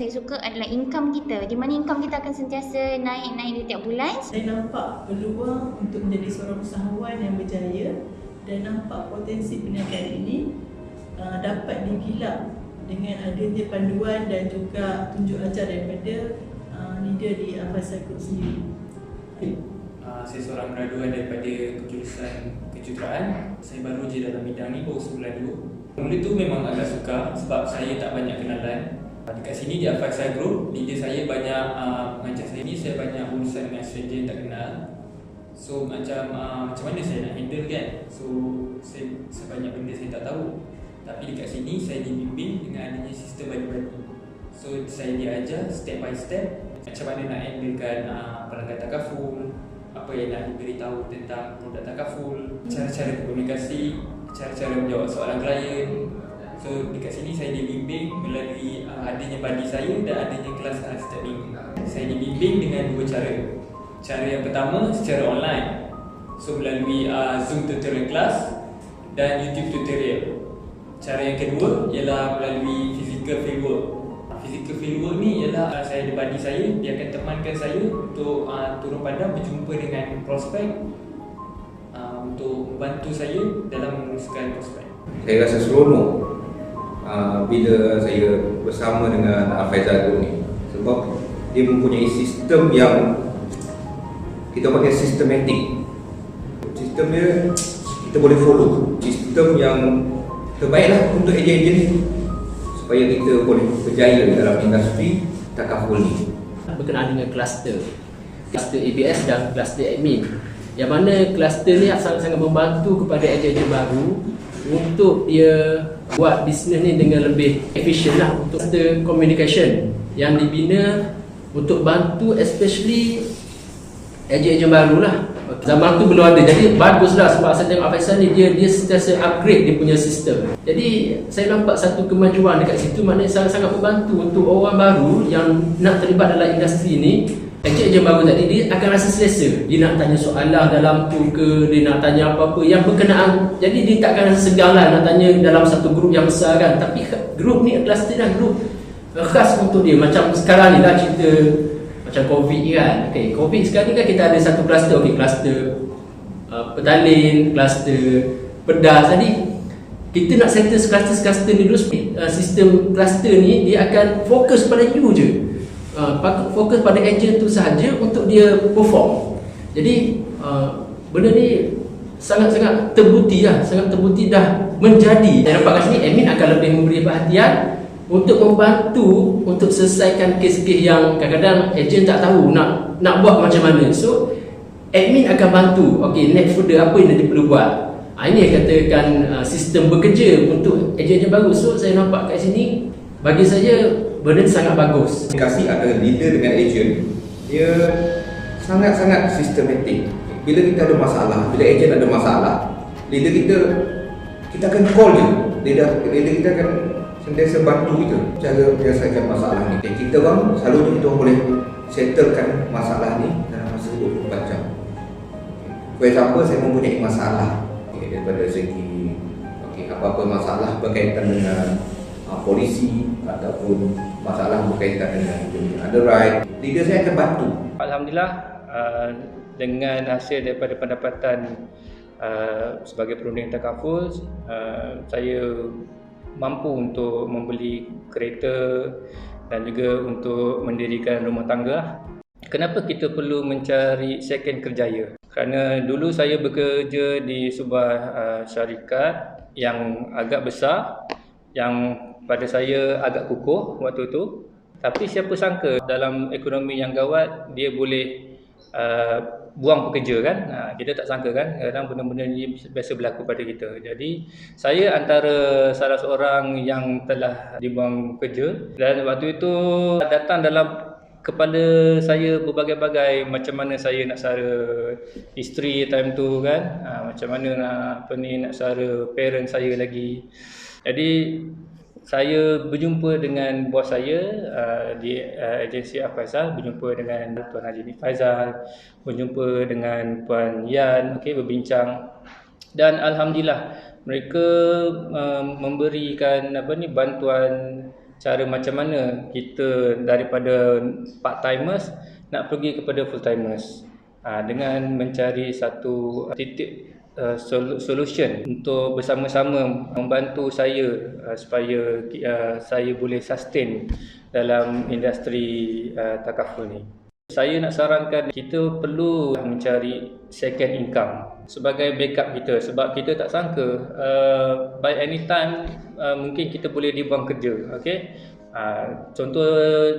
saya suka adalah income kita. Di mana income kita akan sentiasa naik di tiap bulan. Saya nampak peluang untuk menjadi seorang usahawan yang berjaya dan nampak potensi perniagaan ini dapat digilap dengan adanya panduan dan juga tunjuk ajar daripada leader di Alfazal Group sendiri. Saya seorang graduan daripada kejurusan kejuruteraan. Saya baru je dalam bidang ni baru sebulan dulu. Mula tu memang agak suka sebab saya tak banyak kenalan. Dekat sini di Alfazal Group, leader saya banyak mengajar saya ni, saya banyak urusan dengan stranger yang tak kenal. So macam mana saya nak handle kan. So saya sebanyak benda saya tak tahu. Tapi dekat sini saya dibimbing dengan adanya sistem bagi-bagi. So saya diajar step by step macam mana nak handlekan pelanggan takaful, apa yang nak diberitahu tentang produk takaful, cara-cara komunikasi, cara-cara menjawab soalan klien. So dekat sini saya dibimbing melalui adanya buddy saya dan adanya kelas setiap minggu. Saya dibimbing dengan dua cara. Cara yang pertama secara online. So melalui Zoom tutorial class dan YouTube tutorial. Cara yang kedua ialah melalui physical fieldwork. Physical fieldwork ni ialah saya ada buddy saya, dia akan temankan saya untuk turun padang berjumpa dengan prospek untuk membantu saya dalam menguruskan prospek. Saya rasa seronok bila saya bersama dengan Alfazal Group ni sebab dia mempunyai sistem yang kita panggil sistematik. Sistem dia kita boleh follow. Sistem yang terbaiklah untuk ejen-ejen ni supaya kita boleh berjaya dalam industri takaful ni. Berkenaan dengan kluster ABS dan kluster admin, yang mana kluster ni sangat-sangat membantu kepada ejen-ejen baru untuk dia buat bisnes ni dengan lebih efisien lah. Untuk kluster communication yang dibina untuk bantu especially ejen-ejen baru lah. Zaman tu belum ada, jadi baguslah sebab saya tengok Alfazal ni dia sentiasa upgrade dia punya sistem. Jadi saya nampak satu kemajuan dekat situ, maknanya sangat-sangat membantu untuk orang baru yang nak terlibat dalam industri ni. Ejen-ejen baru tadi dia akan rasa selesa. Dia nak tanya soalan dalam tu ke, dia nak tanya apa-apa yang berkenaan. Jadi dia takkan rasa segan lah nak tanya dalam satu grup yang besar kan. Tapi grup ni kluster dah grup khas untuk dia. Macam sekarang ni lah cerita macam COVID kan. Okay, COVID sekarang ni kan kita ada satu kluster. Okay, kluster Petalin, kluster Pedas. Jadi kita nak settle kluster ni dulu. Sistem kluster ni dia akan fokus pada you je. Fokus pada ejen tu sahaja untuk dia perform. Jadi benda ni sangat-sangat terbukti lah. Sangat terbukti dah menjadi. Saya nampak kat sini admin akan lebih memberi perhatian untuk membantu untuk selesaikan kes-kes yang kadang-kadang ejen tak tahu nak buat macam mana. So admin akan bantu. Okey, next further apa yang dia perlu buat. Ini yang katakan sistem bekerja untuk ejen-ejen baru. So saya nampak kat sini, bagi saya benda sangat bagus. Komunikasi antara leader dengan ejen dia sangat-sangat sistematik. Bila kita ada masalah, bila ejen ada masalah, leader kita akan call je. Leader kita akan sentiasa bantu kita cara menyelesaikan masalah ni. Kita orang selalunya kita orang boleh settlekan masalah ni dalam masa 24 jam. For example, saya mempunyai masalah daripada segi apa-apa masalah berkaitan dengan polisi ataupun masalah berkaitan dengan underwrite, leader saya akan bantu. Alhamdulillah, dengan hasil daripada pendapatan sebagai perunding takaful, saya mampu untuk membeli kereta dan juga untuk mendirikan rumah tangga. Kenapa kita perlu mencari second kerjaya? Kerana dulu saya bekerja di sebuah syarikat yang agak besar, yang pada saya agak kukuh waktu itu. Tapi siapa sangka dalam ekonomi yang gawat dia boleh buang pekerja kan. Kita tak sangka kan, kadang benda-benda ni biasa berlaku pada kita. Jadi saya antara salah seorang yang telah dibuang pekerja, dan waktu itu datang dalam kepala saya berbagai-bagai macam mana saya nak sara isteri time tu kan, macam mana nak sara parent saya lagi. Jadi saya berjumpa dengan bos saya di agensi Alfazal, berjumpa dengan Tuan Haji Faizal, berjumpa dengan Puan Yan, berbincang, dan alhamdulillah mereka memberikan bantuan cara macam mana kita daripada part-timers nak pergi kepada full-timers. Dengan mencari satu titik solution untuk bersama-sama membantu saya supaya saya boleh sustain dalam industri takaful ni. Saya nak sarankan kita perlu mencari second income sebagai backup kita, sebab kita tak sangka by any time mungkin kita boleh dibuang kerja. Okay? Contoh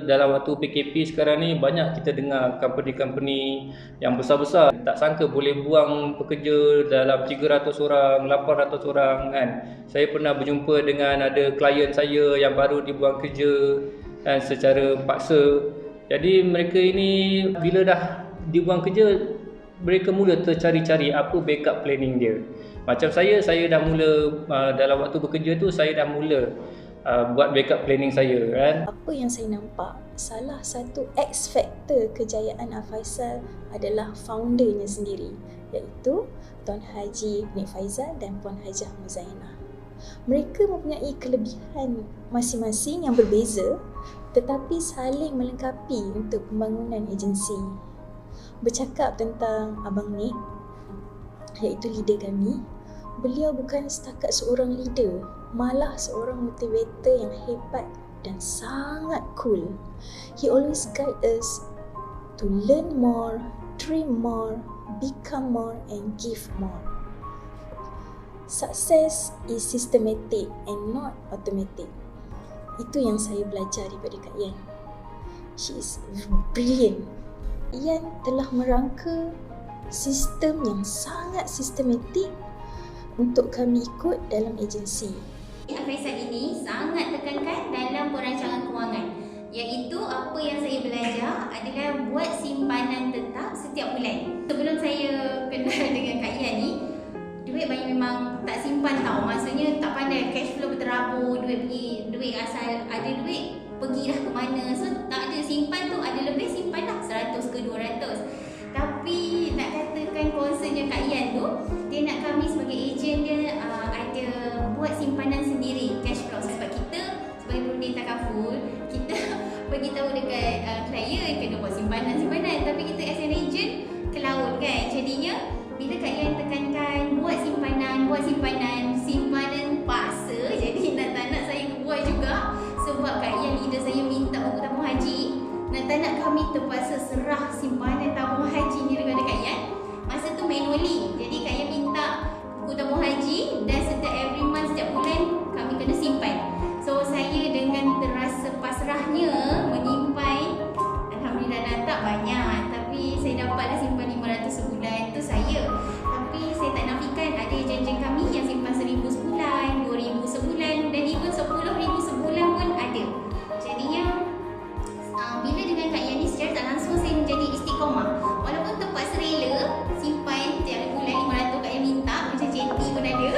dalam waktu PKP sekarang ni, banyak kita dengar company-company yang besar-besar tak sangka boleh buang pekerja dalam 300 orang, 800 orang kan. Saya pernah berjumpa dengan ada klien saya yang baru dibuang kerja kan, secara paksa. Jadi mereka ini bila dah dibuang kerja, mereka mula tercari-cari apa backup planning dia. Macam saya dah mula dalam waktu bekerja tu, saya dah mula buat backup planning saya kan. Apa yang saya nampak, salah satu X factor kejayaan Al-Faisal adalah foundernya sendiri, iaitu Tuan Haji Nik Faizal dan Puan Hajah Muzainah. Mereka mempunyai kelebihan masing-masing yang berbeza tetapi saling melengkapi untuk pembangunan agensi. Bercakap tentang Abang Nik, iaitu leader kami, beliau bukan setakat seorang leader, malah seorang motivator yang hebat dan sangat cool. He always guide us to learn more, dream more, become more and give more. Success is systematic and not automatic. Itu yang saya belajar daripada Kak Yan. She is brilliant. Yan telah merangka sistem yang sangat sistematik untuk kami ikut dalam agensi. Al-Faisal ini sangat tekankan dalam perancangan kewangan, iaitu apa yang saya belajar adalah buat simpanan tetap setiap bulan. Sebelum saya kenal dengan Kak Yan ni, duit banyak memang tak simpan tau. Maksudnya tak pandai, cash flow berterabur, duit asal ada duit pergilah ke mana. So tak ada simpan tu, ada lebih simpanlah 100 ke 200. Tapi nak katakan concernnya Kak Yan tu, dia nak kami sebagai ejen dia ada buat simpanan sendiri, cash flow. Sebab kita sebagai perundi takaful, kita bagi tahu dekat klien kena buat simpanan, tapi kita as an agent ke laut kan. Jadinya bila Kak Yan tekankan buat simpanan paksa, jadi tak nak saya buat juga. Sebab Kak Yan leader saya minta buku tabung haji, tak nak kami terpaksa serah simpanan tabung haji ni kepada Kak Yan. Masa tu manually, jadi Kak Yan minta buku tabung haji dan setiap every month, setiap bulan kami kena simpan. So saya dengan terasa pasrahnya menyimpan, alhamdulillah dah tak banyak, tapi saya dapatlah simpan 500 sebulan tu saya. Tapi saya tak nafikan ada ejen-ejen kami yang simpan 1000 sebulan, 2000 sebulan dan even 10,000 sebulan pun ada. Jadinya bila dengan Kak Yani secara tak langsung saya menjadi istiqomah. Walaupun terpaksa rela simpan tiap bulan 500 Kak Yani minta, macam JT pun ada.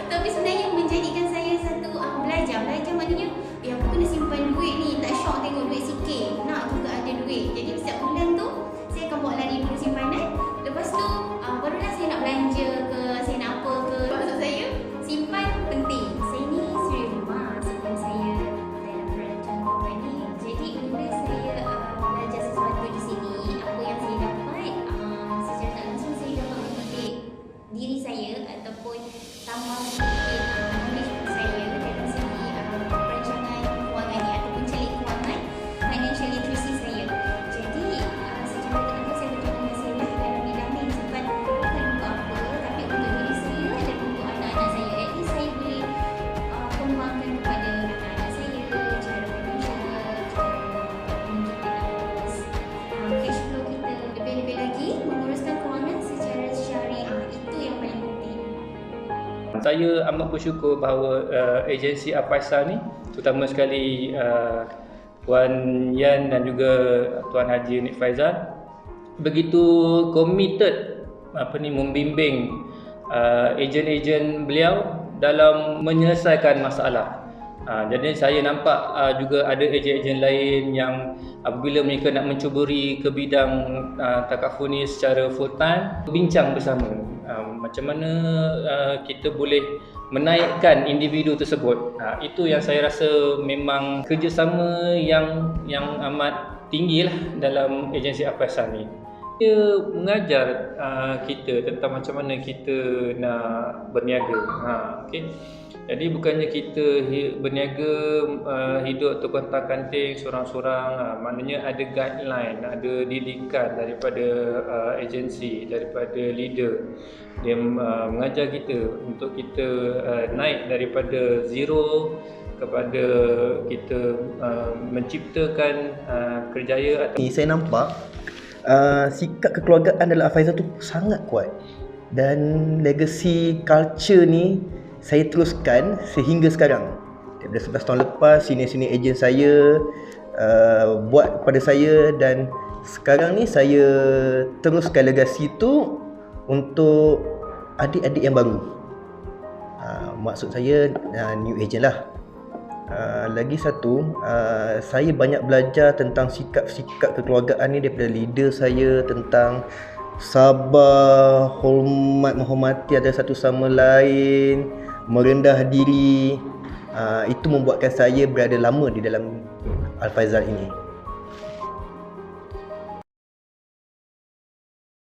tapi sebenarnya menjadikan saya satu belajar maknanya aku kena simpan duit ni, tak syok tengok duit sikit, nak juga ada duit. Jadi setiap bulan tu saya akan bawa lari dulu simpanan. Lepas tu barulah saya nak belanja ke, saya nak apa ke. Maksud saya simpan penting. Saya ni serius rumah sebelum saya dalam perancangan company. Jadi bila saya belajar sesuatu di sini, apa yang saya dapat secara tak langsung saya dapat mendidik diri saya ataupun tambah sedikit knowledge saya dalam segi perancangan kewangan ni ataupun celik kewangan, financial literacy saya. Jadi secara tak langsung saya berterima kasih dalam bidang ni, sebab bukan untuk apa, tapi untuk diri saya dan untuk anak-anak saya. At least saya boleh kembangkan kepada anak-anak saya cara financial, cara mengurus cash flow kita. Lebih-lebih lagi menguruskan kewangan secara syariah, itu yang paling penting. Saya amat bersyukur bahawa agensi Al-Faisal ni, terutama sekali Puan Yan dan juga Tuan Haji Nik Faizal, begitu committed membimbing ejen-ejen beliau dalam menyelesaikan masalah. Jadi saya nampak juga ada ejen-ejen lain yang apabila mereka nak mencuburi ke bidang takaful ni secara full time, bincang bersama. Macam mana kita boleh menaikkan individu tersebut. Itu yang saya rasa memang kerjasama yang amat tinggi lah dalam agensi Afaisal ni. Dia mengajar kita tentang macam mana kita nak berniaga. Okay. Jadi bukannya kita berniaga hidup atau kontang-kanting seorang-seorang, maknanya ada guideline, ada didikan daripada agensi, daripada leader. Dia mengajar kita untuk kita naik daripada zero kepada kita menciptakan kerjaya. Saya nampak sikap kekeluargaan dalam Afaisal tu sangat kuat, dan legacy culture ni saya teruskan sehingga sekarang. Daripada 11 tahun lepas, senior-senior ejen saya buat kepada saya, dan sekarang ni saya teruskan legasi tu untuk adik-adik yang baru. Maksud saya new agent lah. Lagi satu, saya banyak belajar tentang sikap-sikap kekeluargaan ni daripada leader saya, tentang sabar, hormat, menghormati antara satu sama lain, merendah diri. Itu membuatkan saya berada lama di dalam Al-Faizal ini.